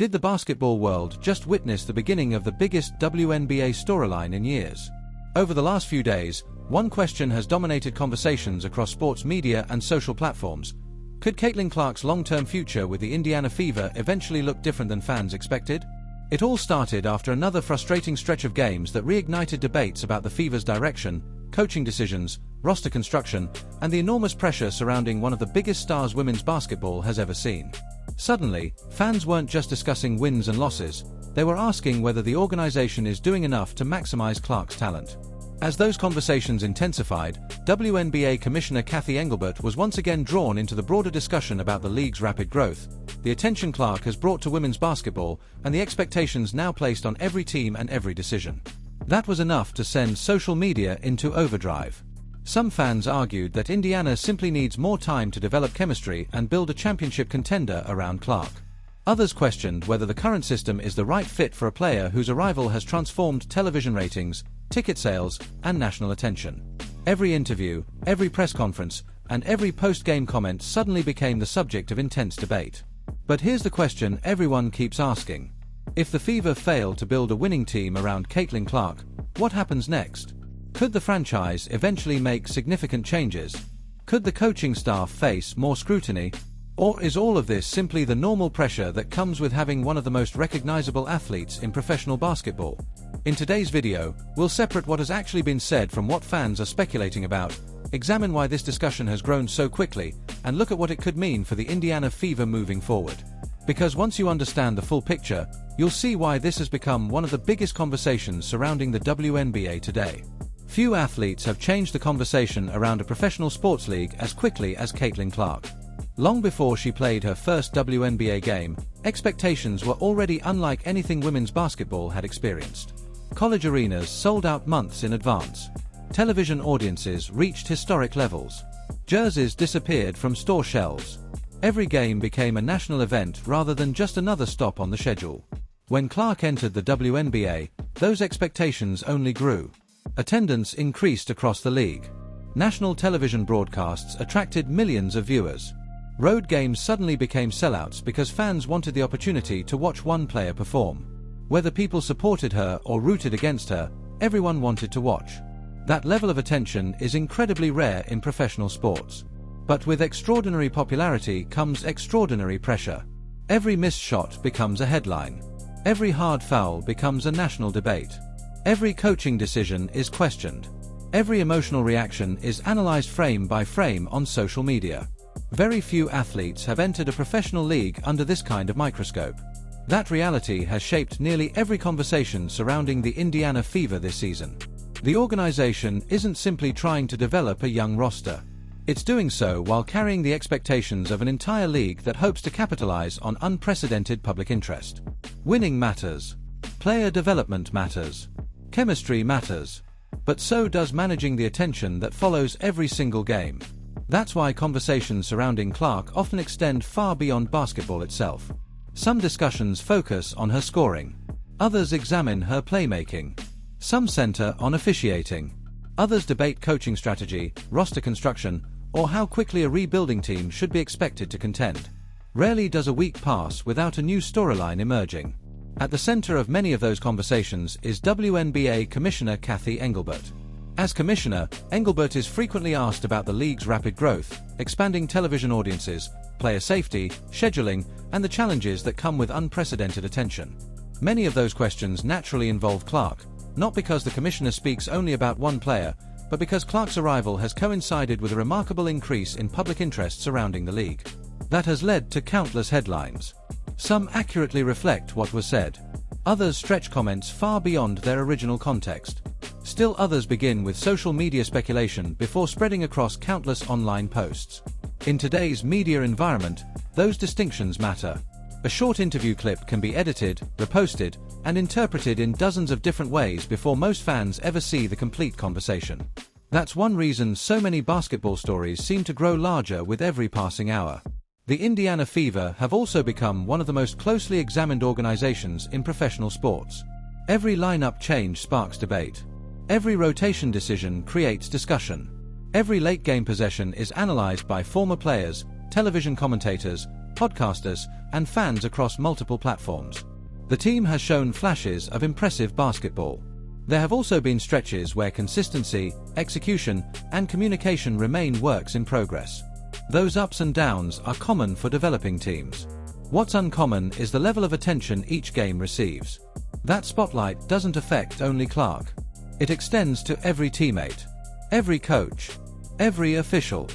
Did the basketball world just witness the beginning of the biggest WNBA storyline in years? Over the last few days, one question has dominated conversations across sports media and social platforms. Could Caitlin Clark's long-term future with the Indiana Fever eventually look different than fans expected? It all started after another frustrating stretch of games that reignited debates about the Fever's direction, coaching decisions, roster construction, and the enormous pressure surrounding one of the biggest stars women's basketball has ever seen. Suddenly, fans weren't just discussing wins and losses, they were asking whether the organization is doing enough to maximize Clark's talent. As those conversations intensified, WNBA Commissioner Cathy Engelbert was once again drawn into the broader discussion about the league's rapid growth, the attention Clark has brought to women's basketball, and the expectations now placed on every team and every decision. That was enough to send social media into overdrive. Some fans argued that Indiana simply needs more time to develop chemistry and build a championship contender around Clark. Others questioned whether the current system is the right fit for a player whose arrival has transformed television ratings, ticket sales, and national attention. Every interview, every press conference, and every post-game comment suddenly became the subject of intense debate. But here's the question everyone keeps asking. If the Fever fail to build a winning team around Caitlin Clark, what happens next? Could the franchise eventually make significant changes? Could the coaching staff face more scrutiny? Or is all of this simply the normal pressure that comes with having one of the most recognizable athletes in professional basketball? In today's video, we'll separate what has actually been said from what fans are speculating about, examine why this discussion has grown so quickly, and look at what it could mean for the Indiana Fever moving forward. Because once you understand the full picture, you'll see why this has become one of the biggest conversations surrounding the WNBA today. Few athletes have changed the conversation around a professional sports league as quickly as Caitlin Clark. Long before she played her first WNBA game, expectations were already unlike anything women's basketball had experienced. College arenas sold out months in advance. Television audiences reached historic levels. Jerseys disappeared from store shelves. Every game became a national event rather than just another stop on the schedule. When Clark entered the WNBA, those expectations only grew. Attendance increased across the league. National television broadcasts attracted millions of viewers. Road games suddenly became sellouts because fans wanted the opportunity to watch one player perform. Whether people supported her or rooted against her, everyone wanted to watch. That level of attention is incredibly rare in professional sports. But with extraordinary popularity comes extraordinary pressure. Every missed shot becomes a headline. Every hard foul becomes a national debate. Every coaching decision is questioned. Every emotional reaction is analyzed frame by frame on social media. Very few athletes have entered a professional league under this kind of microscope. That reality has shaped nearly every conversation surrounding the Indiana Fever this season. The organization isn't simply trying to develop a young roster. It's doing so while carrying the expectations of an entire league that hopes to capitalize on unprecedented public interest. Winning matters. Player development matters. Chemistry matters. But so does managing the attention that follows every single game. That's why conversations surrounding Clark often extend far beyond basketball itself. Some discussions focus on her scoring. Others examine her playmaking. Some center on officiating. Others debate coaching strategy, roster construction, or how quickly a rebuilding team should be expected to contend. Rarely does a week pass without a new storyline emerging. At the center of many of those conversations is WNBA Commissioner Cathy Engelbert. As Commissioner, Engelbert is frequently asked about the league's rapid growth, expanding television audiences, player safety, scheduling, and the challenges that come with unprecedented attention. Many of those questions naturally involve Clark, not because the Commissioner speaks only about one player, but because Clark's arrival has coincided with a remarkable increase in public interest surrounding the league. That has led to countless headlines. Some accurately reflect what was said. Others stretch comments far beyond their original context. Still others begin with social media speculation before spreading across countless online posts. In today's media environment, those distinctions matter. A short interview clip can be edited, reposted, and interpreted in dozens of different ways before most fans ever see the complete conversation. That's one reason so many basketball stories seem to grow larger with every passing hour. The Indiana Fever have also become one of the most closely examined organizations in professional sports. Every lineup change sparks debate. Every rotation decision creates discussion. Every late-game possession is analyzed by former players, television commentators, podcasters, and fans across multiple platforms. The team has shown flashes of impressive basketball. There have also been stretches where consistency, execution, and communication remain works in progress. Those ups and downs are common for developing teams. What's uncommon is the level of attention each game receives. That spotlight doesn't affect only Clark. It extends to every teammate, every coach, every official,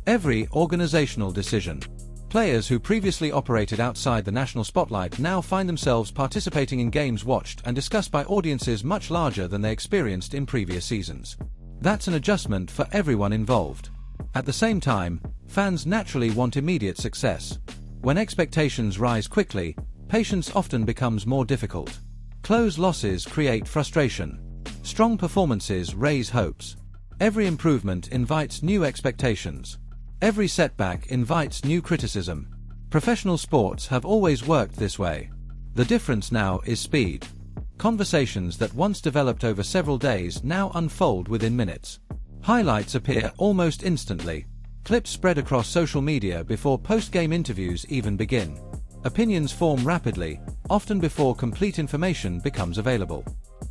every organizational decision. Players who previously operated outside the national spotlight now find themselves participating in games watched and discussed by audiences much larger than they experienced in previous seasons. That's an adjustment for everyone involved. At the same time, fans naturally want immediate success. When expectations rise quickly, patience often becomes more difficult. Close losses create frustration. Strong performances raise hopes. Every improvement invites new expectations. Every setback invites new criticism. Professional sports have always worked this way. The difference now is speed. Conversations that once developed over several days now unfold within minutes. Highlights appear almost instantly. Clips spread across social media before post-game interviews even begin. Opinions form rapidly, often before complete information becomes available.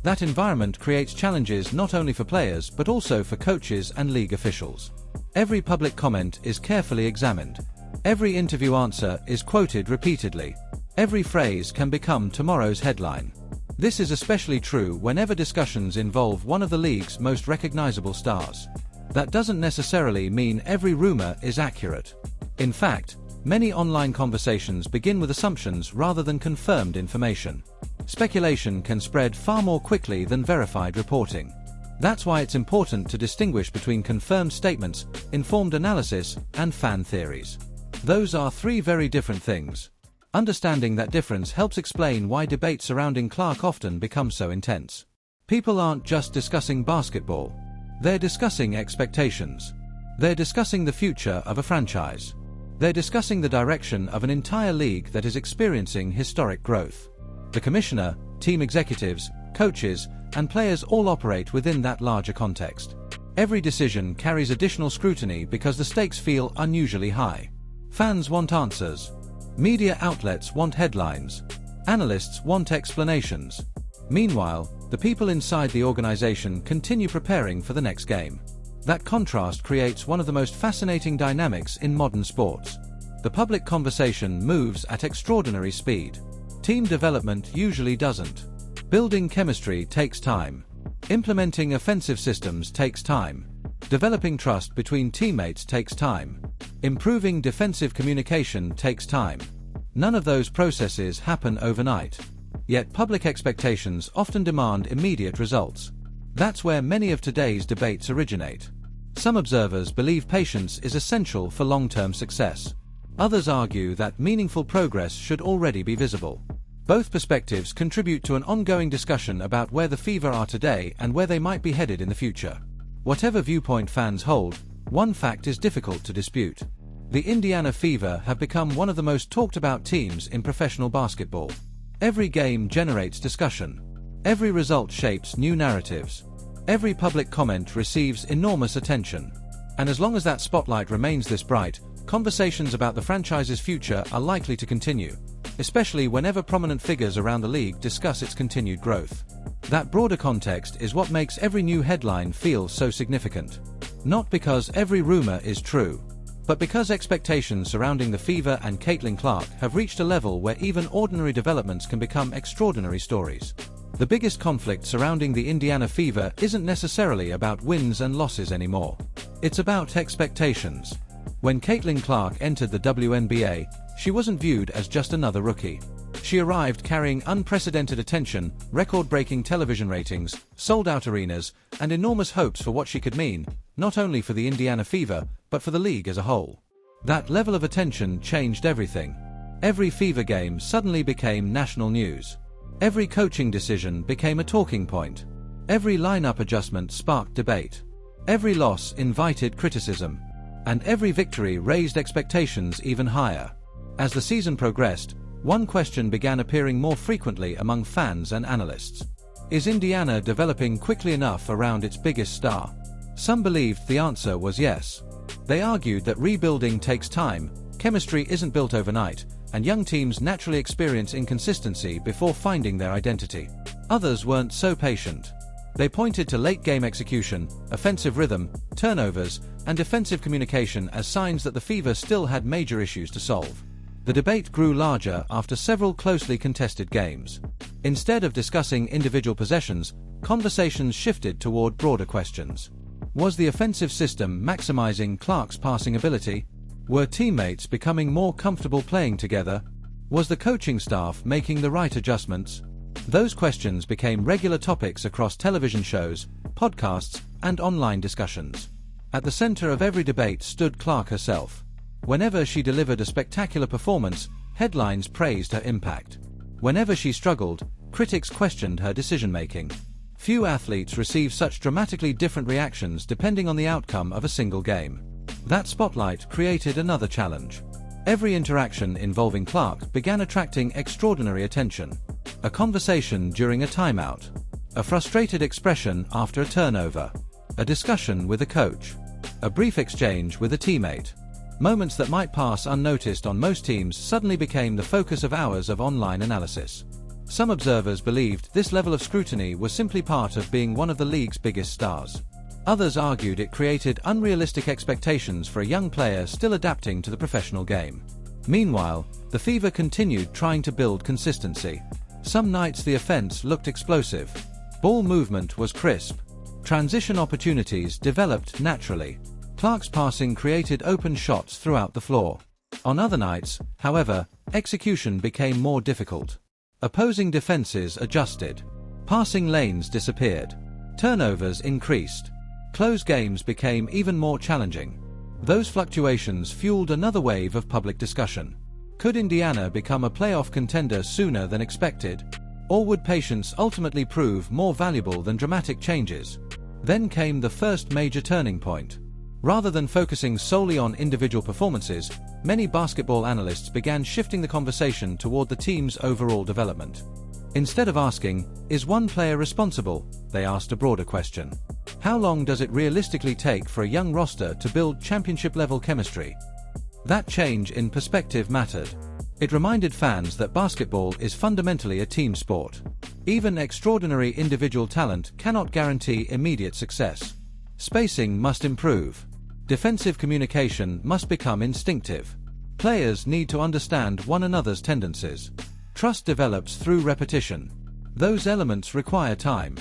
That environment creates challenges not only for players but also for coaches and league officials. Every public comment is carefully examined. Every interview answer is quoted repeatedly. Every phrase can become tomorrow's headline. This is especially true whenever discussions involve one of the league's most recognizable stars. That doesn't necessarily mean every rumor is accurate. In fact, many online conversations begin with assumptions rather than confirmed information. Speculation can spread far more quickly than verified reporting. That's why it's important to distinguish between confirmed statements, informed analysis, and fan theories. Those are three very different things. Understanding that difference helps explain why debates surrounding Clark often become so intense. People aren't just discussing basketball. They're discussing expectations. They're discussing the future of a franchise. They're discussing the direction of an entire league that is experiencing historic growth. The commissioner, team executives, coaches, and players all operate within that larger context. Every decision carries additional scrutiny because the stakes feel unusually high. Fans want answers. Media outlets want headlines. Analysts want explanations. Meanwhile, the people inside the organization continue preparing for the next game. That contrast creates one of the most fascinating dynamics in modern sports. The public conversation moves at extraordinary speed. Team development usually doesn't. Building chemistry takes time. Implementing offensive systems takes time. Developing trust between teammates takes time. Improving defensive communication takes time. None of those processes happen overnight. Yet public expectations often demand immediate results. That's where many of today's debates originate. Some observers believe patience is essential for long-term success. Others argue that meaningful progress should already be visible. Both perspectives contribute to an ongoing discussion about where the Fever are today and where they might be headed in the future. Whatever viewpoint fans hold, one fact is difficult to dispute. The Indiana Fever have become one of the most talked about teams in professional basketball. Every game generates discussion. Every result shapes new narratives. Every public comment receives enormous attention. And as long as that spotlight remains this bright, conversations about the franchise's future are likely to continue, especially whenever prominent figures around the league discuss its continued growth. That broader context is what makes every new headline feel so significant. Not because every rumor is true, but because expectations surrounding the Fever and Caitlin Clark have reached a level where even ordinary developments can become extraordinary stories. The biggest conflict surrounding the Indiana Fever isn't necessarily about wins and losses anymore. It's about expectations. When Caitlin Clark entered the WNBA, she wasn't viewed as just another rookie. She arrived carrying unprecedented attention, record-breaking television ratings, sold-out arenas, and enormous hopes for what she could mean, not only for the Indiana Fever, but for the league as a whole. That level of attention changed everything. Every Fever game suddenly became national news. Every coaching decision became a talking point. Every lineup adjustment sparked debate. Every loss invited criticism. And every victory raised expectations even higher. As the season progressed, one question began appearing more frequently among fans and analysts. Is Indiana developing quickly enough around its biggest star? Some believed the answer was yes. They argued that rebuilding takes time, Chemistry isn't built overnight, and young teams naturally experience inconsistency before finding their identity. Others weren't so patient. They pointed to late-game execution, offensive rhythm, turnovers, and defensive communication as signs that the Fever still had major issues to solve. The debate grew larger after several closely contested games. Instead of discussing individual possessions, conversations shifted toward broader questions. Was the offensive system maximizing Clark's passing ability? Were teammates becoming more comfortable playing together? Was the coaching staff making the right adjustments? Those questions became regular topics across television shows, podcasts, and online discussions. At the center of every debate stood Clark herself. Whenever she delivered a spectacular performance, headlines praised her impact. Whenever she struggled, critics questioned her decision-making. Few athletes receive such dramatically different reactions depending on the outcome of a single game. That spotlight created another challenge. Every interaction involving Clark began attracting extraordinary attention. A conversation during a timeout. A frustrated expression after a turnover. A discussion with a coach. A brief exchange with a teammate. Moments that might pass unnoticed on most teams suddenly became the focus of hours of online analysis. Some observers believed this level of scrutiny was simply part of being one of the league's biggest stars. Others argued it created unrealistic expectations for a young player still adapting to the professional game. Meanwhile, the Fever continued trying to build consistency. Some nights the offense looked explosive. Ball movement was crisp. Transition opportunities developed naturally. Clark's passing created open shots throughout the floor. On other nights, however, execution became more difficult. Opposing defenses adjusted. Passing lanes disappeared. Turnovers increased. Close games became even more challenging. Those fluctuations fueled another wave of public discussion. Could Indiana become a playoff contender sooner than expected? Or would patience ultimately prove more valuable than dramatic changes? Then came the first major turning point. Rather than focusing solely on individual performances, many basketball analysts began shifting the conversation toward the team's overall development. Instead of asking, "Is one player responsible?" they asked a broader question. How long does it realistically take for a young roster to build championship-level chemistry? That change in perspective mattered. It reminded fans that basketball is fundamentally a team sport. Even extraordinary individual talent cannot guarantee immediate success. Spacing must improve. Defensive communication must become instinctive. Players need to understand one another's tendencies. Trust develops through repetition. Those elements require time.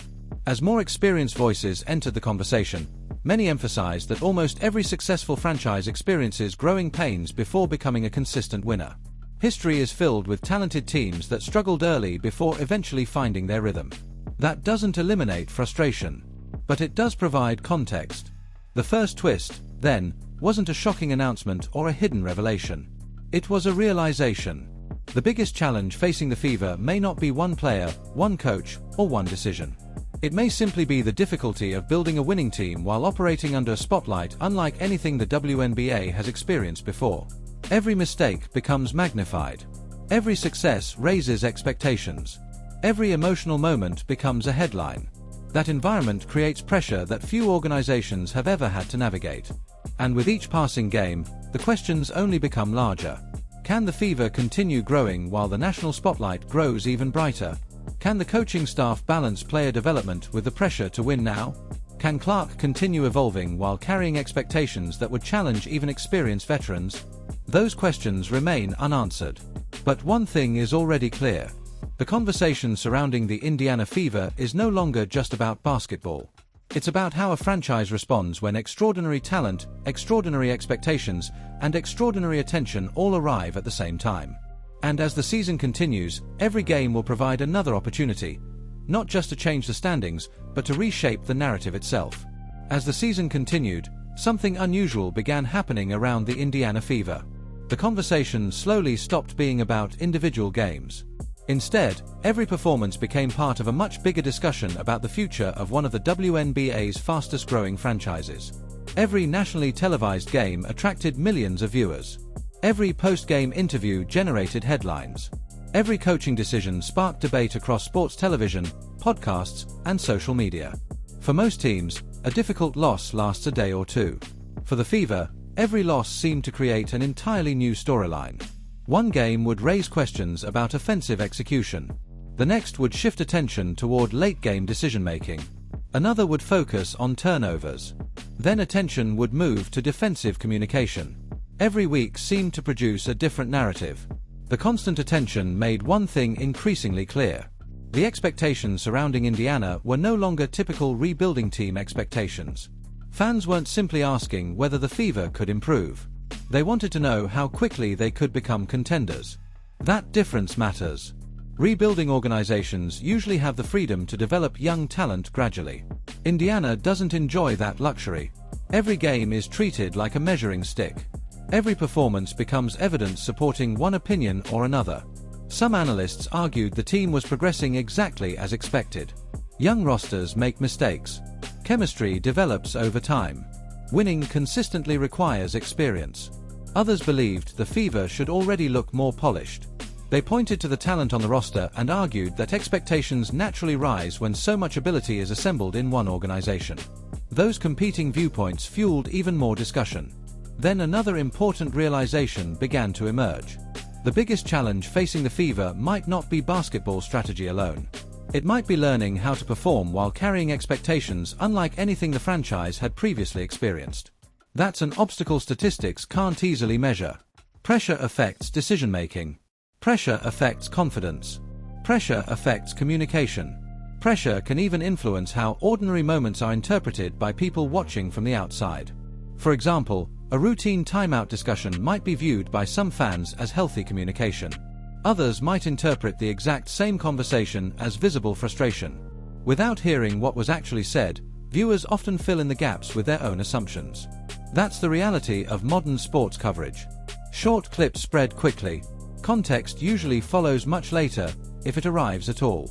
As more experienced voices entered the conversation, many emphasized that almost every successful franchise experiences growing pains before becoming a consistent winner. History is filled with talented teams that struggled early before eventually finding their rhythm. That doesn't eliminate frustration, but it does provide context. The first twist, then, wasn't a shocking announcement or a hidden revelation. It was a realization. The biggest challenge facing the Fever may not be one player, one coach, or one decision. It may simply be the difficulty of building a winning team while operating under a spotlight unlike anything the WNBA has experienced before. Every mistake becomes magnified. Every success raises expectations. Every emotional moment becomes a headline. That environment creates pressure that few organizations have ever had to navigate. And with each passing game, the questions only become larger. Can the Fever continue growing while the national spotlight grows even brighter? Can the coaching staff balance player development with the pressure to win now? Can Clark continue evolving while carrying expectations that would challenge even experienced veterans? Those questions remain unanswered. But one thing is already clear. The conversation surrounding the Indiana Fever is no longer just about basketball. It's about how a franchise responds when extraordinary talent, extraordinary expectations, and extraordinary attention all arrive at the same time. And as the season continues, every game will provide another opportunity, not just to change the standings, but to reshape the narrative itself. As the season continued, something unusual began happening around the Indiana Fever. The conversation slowly stopped being about individual games. Instead, every performance became part of a much bigger discussion about the future of one of the WNBA's fastest-growing franchises. Every nationally televised game attracted millions of viewers. Every post-game interview generated headlines. Every coaching decision sparked debate across sports television, podcasts, and social media. For most teams, a difficult loss lasts a day or two. For the Fever, Every loss seemed to create an entirely new storyline. One game would raise questions about offensive execution. The next would shift attention toward late-game decision-making. Another would focus on turnovers. Then attention would move to defensive communication. Every week seemed to produce a different narrative. The constant attention made one thing increasingly clear. The expectations surrounding Indiana were no longer typical rebuilding team expectations. Fans weren't simply asking whether the Fever could improve. They wanted to know how quickly they could become contenders. That difference matters. Rebuilding organizations usually have the freedom to develop young talent gradually. Indiana doesn't enjoy that luxury. Every game is treated like a measuring stick. Every performance becomes evidence supporting one opinion or another. Some analysts argued the team was progressing exactly as expected. Young rosters make mistakes. Chemistry develops over time. Winning consistently requires experience. Others believed the Fever should already look more polished. They pointed to the talent on the roster and argued that expectations naturally rise when so much ability is assembled in one organization. Those competing viewpoints fueled even more discussion. Then another important realization began to emerge. The biggest challenge facing the Fever might not be basketball strategy alone. It might be learning how to perform while carrying expectations unlike anything the franchise had previously experienced. That's an obstacle statistics can't easily measure. Pressure affects decision-making. Pressure affects confidence. Pressure affects communication. Pressure can even influence how ordinary moments are interpreted by people watching from the outside. For example, a routine timeout discussion might be viewed by some fans as healthy communication. Others might interpret the exact same conversation as visible frustration. Without hearing what was actually said, viewers often fill in the gaps with their own assumptions. That's the reality of modern sports coverage. Short clips spread quickly. Context usually follows much later, if it arrives at all.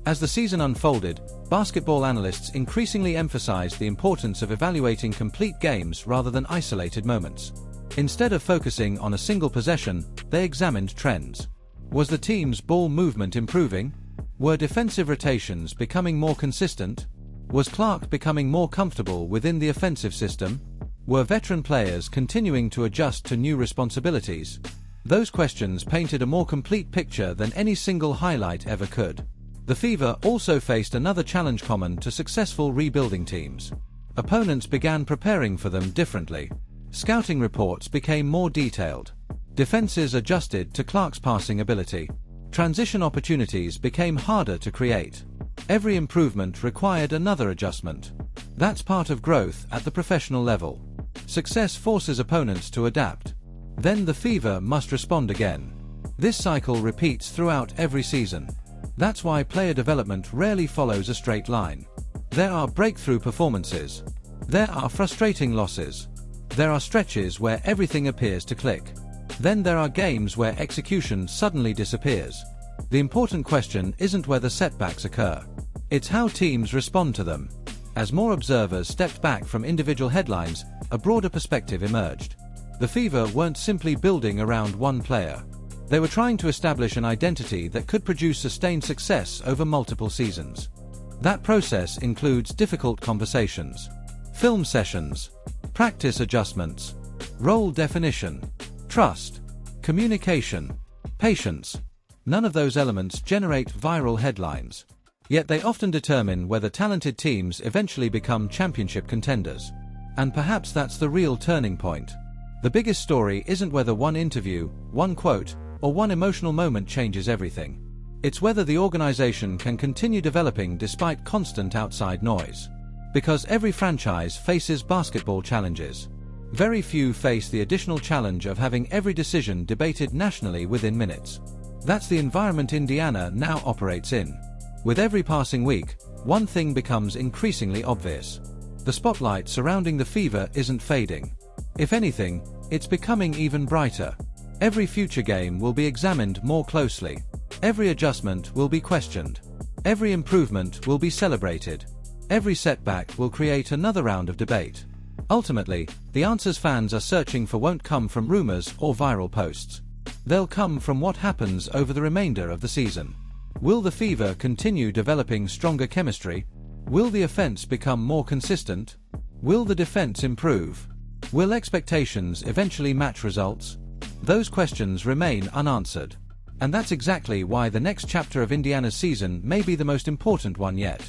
As the season unfolded, basketball analysts increasingly emphasized the importance of evaluating complete games rather than isolated moments. Instead of focusing on a single possession, they examined trends. Was the team's ball movement improving? Were defensive rotations becoming more consistent? Was Clark becoming more comfortable within the offensive system? Were veteran players continuing to adjust to new responsibilities? Those questions painted a more complete picture than any single highlight ever could. The Fever also faced another challenge common to successful rebuilding teams. Opponents began preparing for them differently. Scouting reports became more detailed. Defenses adjusted to Clark's passing ability. Transition opportunities became harder to create. Every improvement required another adjustment. That's part of growth at the professional level. Success forces opponents to adapt. Then the Fever must respond again. This cycle repeats throughout every season. That's why player development rarely follows a straight line. There are breakthrough performances. There are frustrating losses. There are stretches where everything appears to click. Then there are games where execution suddenly disappears. The important question isn't whether setbacks occur. It's how teams respond to them. As more observers stepped back from individual headlines, a broader perspective emerged. The Fever weren't simply building around one player. They were trying to establish an identity that could produce sustained success over multiple seasons. That process includes difficult conversations, film sessions, practice adjustments, role definition, trust, communication, patience. None of those elements generate viral headlines. Yet they often determine whether talented teams eventually become championship contenders. And perhaps that's the real turning point. The biggest story isn't whether one interview, one quote, or one emotional moment changes everything. It's whether the organization can continue developing despite constant outside noise. Because every franchise faces basketball challenges. Very few face the additional challenge of having every decision debated nationally within minutes. That's the environment Indiana now operates in. With every passing week, one thing becomes increasingly obvious. The spotlight surrounding the Fever isn't fading. If anything, it's becoming even brighter. Every future game will be examined more closely. Every adjustment will be questioned. Every improvement will be celebrated. Every setback will create another round of debate. Ultimately, the answers fans are searching for won't come from rumors or viral posts. They'll come from what happens over the remainder of the season. Will the Fever continue developing stronger chemistry? Will the offense become more consistent? Will the defense improve? Will expectations eventually match results? Those questions remain unanswered. And that's exactly why the next chapter of Indiana's season may be the most important one yet.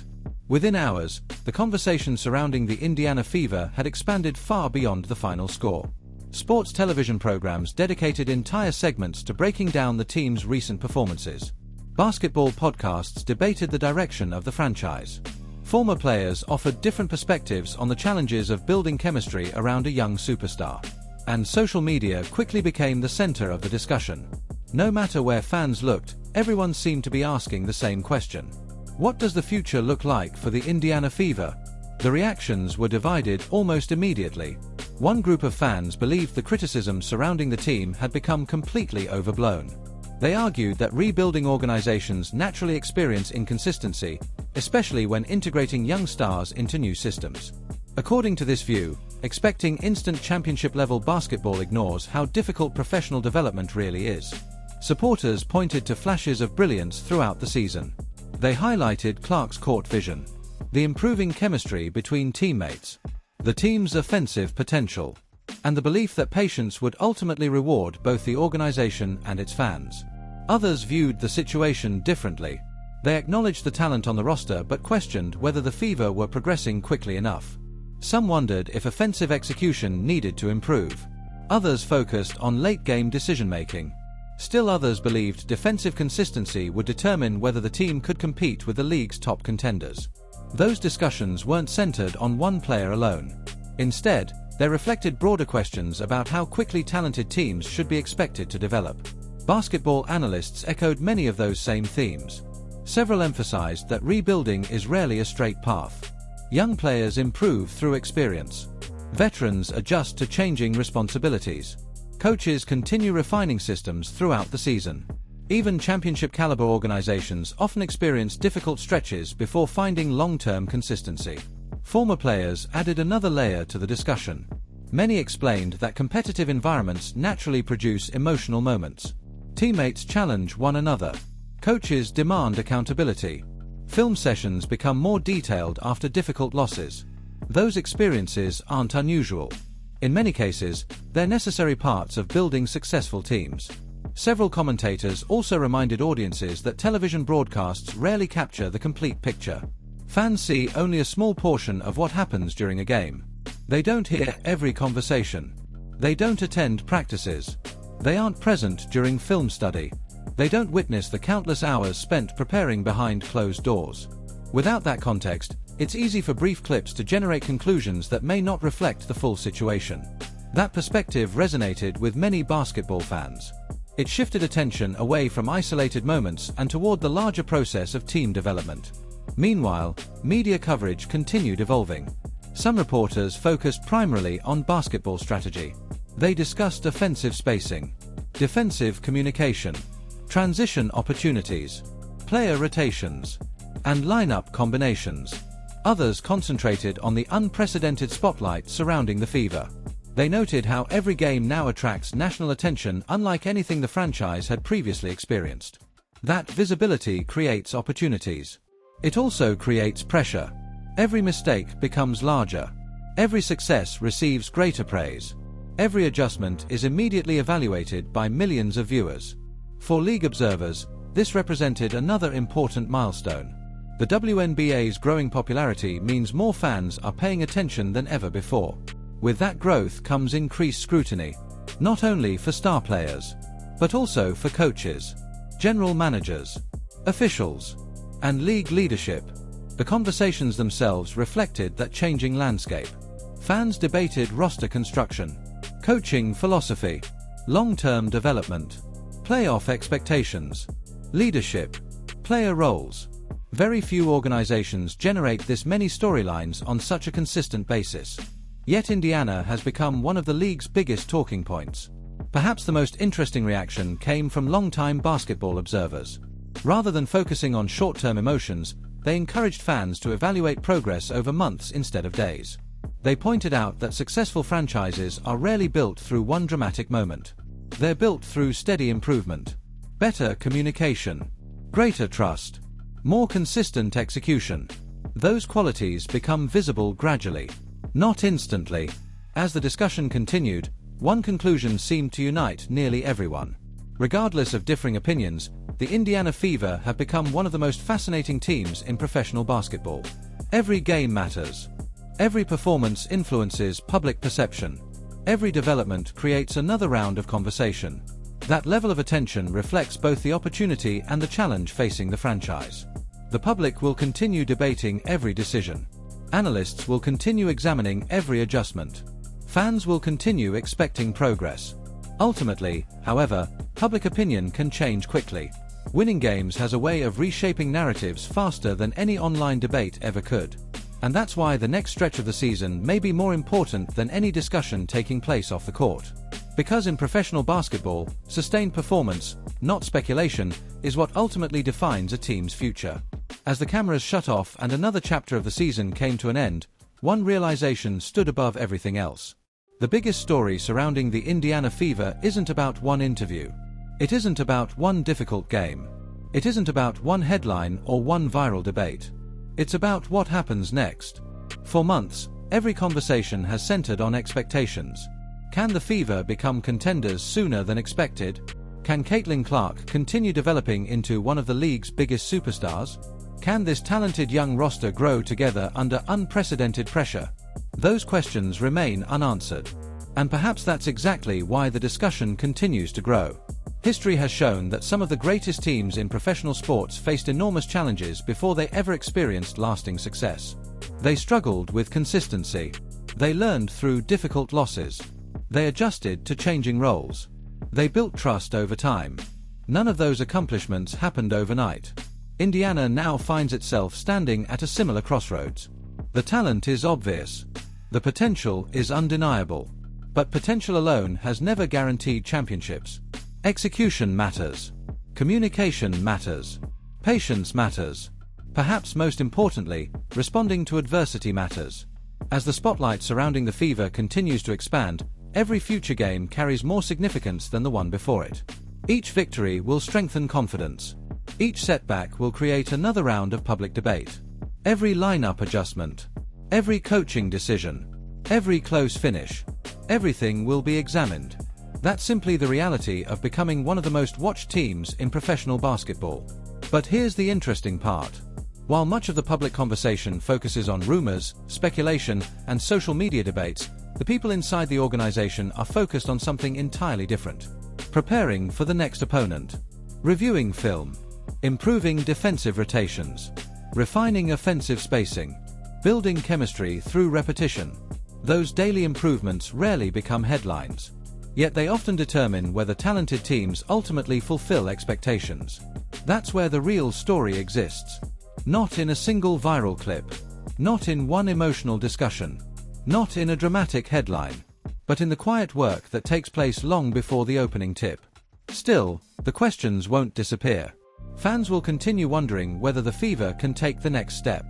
Within hours, the conversation surrounding the Indiana Fever had expanded far beyond the final score. Sports television programs dedicated entire segments to breaking down the team's recent performances. Basketball podcasts debated the direction of the franchise. Former players offered different perspectives on the challenges of building chemistry around a young superstar. And social media quickly became the center of the discussion. No matter where fans looked, everyone seemed to be asking the same question. What does the future look like for the Indiana Fever? The reactions were divided almost immediately. One group of fans believed the criticism surrounding the team had become completely overblown. They argued that rebuilding organizations naturally experience inconsistency, especially when integrating young stars into new systems. According to this view, expecting instant championship-level basketball ignores how difficult professional development really is. Supporters pointed to flashes of brilliance throughout the season. They highlighted Clark's court vision, the improving chemistry between teammates, the team's offensive potential, and the belief that patience would ultimately reward both the organization and its fans. Others viewed the situation differently. They acknowledged the talent on the roster but questioned whether the Fever were progressing quickly enough. Some wondered if offensive execution needed to improve. Others focused on late-game decision-making. Still others believed defensive consistency would determine whether the team could compete with the league's top contenders. Those discussions weren't centered on one player alone. Instead, they reflected broader questions about how quickly talented teams should be expected to develop. Basketball analysts echoed many of those same themes. Several emphasized that rebuilding is rarely a straight path. Young players improve through experience. Veterans adjust to changing responsibilities. Coaches continue refining systems throughout the season. Even championship-caliber organizations often experience difficult stretches before finding long-term consistency. Former players added another layer to the discussion. Many explained that competitive environments naturally produce emotional moments. Teammates challenge one another. Coaches demand accountability. Film sessions become more detailed after difficult losses. Those experiences aren't unusual. In many cases, they're necessary parts of building successful teams. Several commentators also reminded audiences that television broadcasts rarely capture the complete picture. Fans see only a small portion of what happens during a game. They don't hear every conversation. They don't attend practices. They aren't present during film study. They don't witness the countless hours spent preparing behind closed doors. Without that context, it's easy for brief clips to generate conclusions that may not reflect the full situation. That perspective resonated with many basketball fans. It shifted attention away from isolated moments and toward the larger process of team development. Meanwhile, media coverage continued evolving. Some reporters focused primarily on basketball strategy. They discussed offensive spacing, defensive communication, transition opportunities, player rotations, and lineup combinations. Others concentrated on the unprecedented spotlight surrounding the Fever. They noted how every game now attracts national attention unlike anything the franchise had previously experienced. That visibility creates opportunities. It also creates pressure. Every mistake becomes larger. Every success receives greater praise. Every adjustment is immediately evaluated by millions of viewers. For league observers, this represented another important milestone. The WNBA's growing popularity means more fans are paying attention than ever before. With that growth comes increased scrutiny, not only for star players, but also for coaches, general managers, officials, and league leadership. The conversations themselves reflected that changing landscape. Fans debated roster construction, coaching philosophy, long-term development, playoff expectations, leadership, player roles. Very few organizations generate this many storylines on such a consistent basis. Yet Indiana has become one of the league's biggest talking points. Perhaps the most interesting reaction came from longtime basketball observers. Rather than focusing on short-term emotions, they encouraged fans to evaluate progress over months instead of days. They pointed out that successful franchises are rarely built through one dramatic moment. They're built through steady improvement, better communication, greater trust, more consistent execution. Those qualities become visible gradually, not instantly. As the discussion continued, one conclusion seemed to unite nearly everyone. Regardless of differing opinions, the Indiana Fever have become one of the most fascinating teams in professional basketball. Every game matters. Every performance influences public perception. Every development creates another round of conversation. That level of attention reflects both the opportunity and the challenge facing the franchise. The public will continue debating every decision. Analysts will continue examining every adjustment. Fans will continue expecting progress. Ultimately, however, public opinion can change quickly. Winning games has a way of reshaping narratives faster than any online debate ever could. And that's why the next stretch of the season may be more important than any discussion taking place off the court. Because in professional basketball, sustained performance, not speculation, is what ultimately defines a team's future. As the cameras shut off and another chapter of the season came to an end, one realization stood above everything else. The biggest story surrounding the Indiana Fever isn't about one interview. It isn't about one difficult game. It isn't about one headline or one viral debate. It's about what happens next. For months, every conversation has centered on expectations. Can the Fever become contenders sooner than expected? Can Caitlin Clark continue developing into one of the league's biggest superstars? Can this talented young roster grow together under unprecedented pressure? Those questions remain unanswered. And perhaps that's exactly why the discussion continues to grow. History has shown that some of the greatest teams in professional sports faced enormous challenges before they ever experienced lasting success. They struggled with consistency. They learned through difficult losses. They adjusted to changing roles. They built trust over time. None of those accomplishments happened overnight. Indiana now finds itself standing at a similar crossroads. The talent is obvious. The potential is undeniable. But potential alone has never guaranteed championships. Execution matters. Communication matters. Patience matters. Perhaps most importantly, responding to adversity matters. As the spotlight surrounding the Fever continues to expand, every future game carries more significance than the one before it. Each victory will strengthen confidence. Each setback will create another round of public debate. Every lineup adjustment, every coaching decision, every close finish, everything will be examined. That's simply the reality of becoming one of the most watched teams in professional basketball. But here's the interesting part. While much of the public conversation focuses on rumors, speculation, and social media debates, the people inside the organization are focused on something entirely different. Preparing for the next opponent. Reviewing film. Improving defensive rotations. Refining offensive spacing. Building chemistry through repetition. Those daily improvements rarely become headlines. Yet they often determine whether talented teams ultimately fulfill expectations. That's where the real story exists. Not in a single viral clip. Not in one emotional discussion. Not in a dramatic headline. But in the quiet work that takes place long before the opening tip. Still, the questions won't disappear. Fans will continue wondering whether the Fever can take the next step.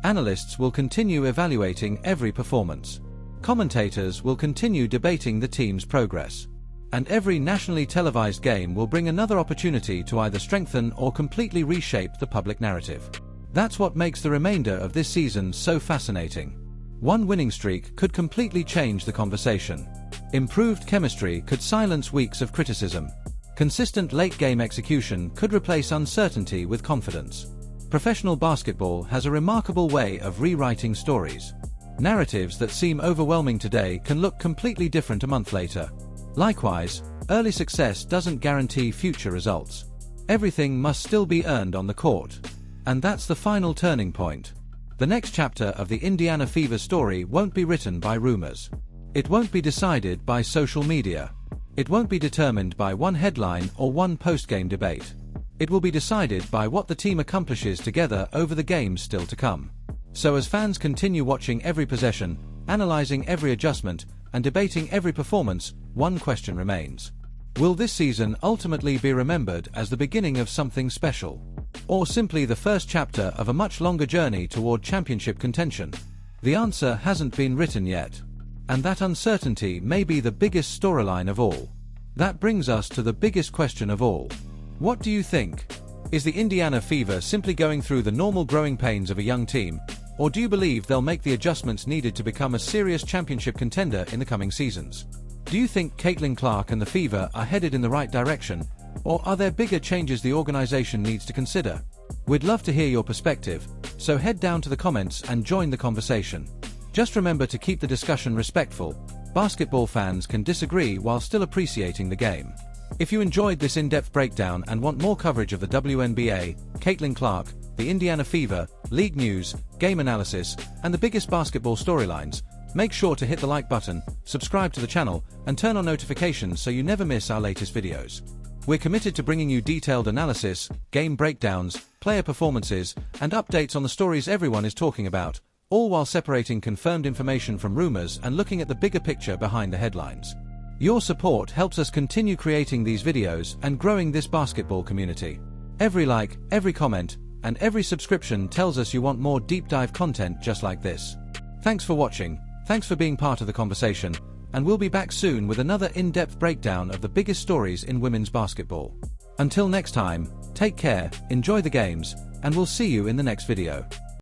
Analysts will continue evaluating every performance. Commentators will continue debating the team's progress. And every nationally televised game will bring another opportunity to either strengthen or completely reshape the public narrative. That's what makes the remainder of this season so fascinating. One winning streak could completely change the conversation. Improved chemistry could silence weeks of criticism. Consistent late-game execution could replace uncertainty with confidence. Professional basketball has a remarkable way of rewriting stories. Narratives that seem overwhelming today can look completely different a month later. Likewise, early success doesn't guarantee future results. Everything must still be earned on the court. And that's the final turning point. The next chapter of the Indiana Fever story won't be written by rumors. It won't be decided by social media. It won't be determined by one headline or one post-game debate. It will be decided by what the team accomplishes together over the games still to come. So as fans continue watching every possession, analyzing every adjustment, and debating every performance, one question remains. Will this season ultimately be remembered as the beginning of something special? Or simply the first chapter of a much longer journey toward championship contention? The answer hasn't been written yet. And that uncertainty may be the biggest storyline of all. That brings us to the biggest question of all. What do you think? Is the Indiana Fever simply going through the normal growing pains of a young team? Or do you believe they'll make the adjustments needed to become a serious championship contender in the coming seasons? Do you think Caitlin Clark and the Fever are headed in the right direction, or are there bigger changes the organization needs to consider? We'd love to hear your perspective, so head down to the comments and join the conversation. Just remember to keep the discussion respectful. Basketball fans can disagree while still appreciating the game. If you enjoyed this in-depth breakdown and want more coverage of the WNBA, Caitlin Clark, the Indiana Fever, league news, game analysis, and the biggest basketball storylines, make sure to hit the like button, subscribe to the channel, and turn on notifications so you never miss our latest videos. We're committed to bringing you detailed analysis, game breakdowns, player performances, and updates on the stories everyone is talking about, all while separating confirmed information from rumors and looking at the bigger picture behind the headlines. Your support helps us continue creating these videos and growing this basketball community. Every like, every comment, and every subscription tells us you want more deep dive content just like this. Thanks for watching, thanks for being part of the conversation, and we'll be back soon with another in-depth breakdown of the biggest stories in women's basketball. Until next time, take care, enjoy the games, and we'll see you in the next video.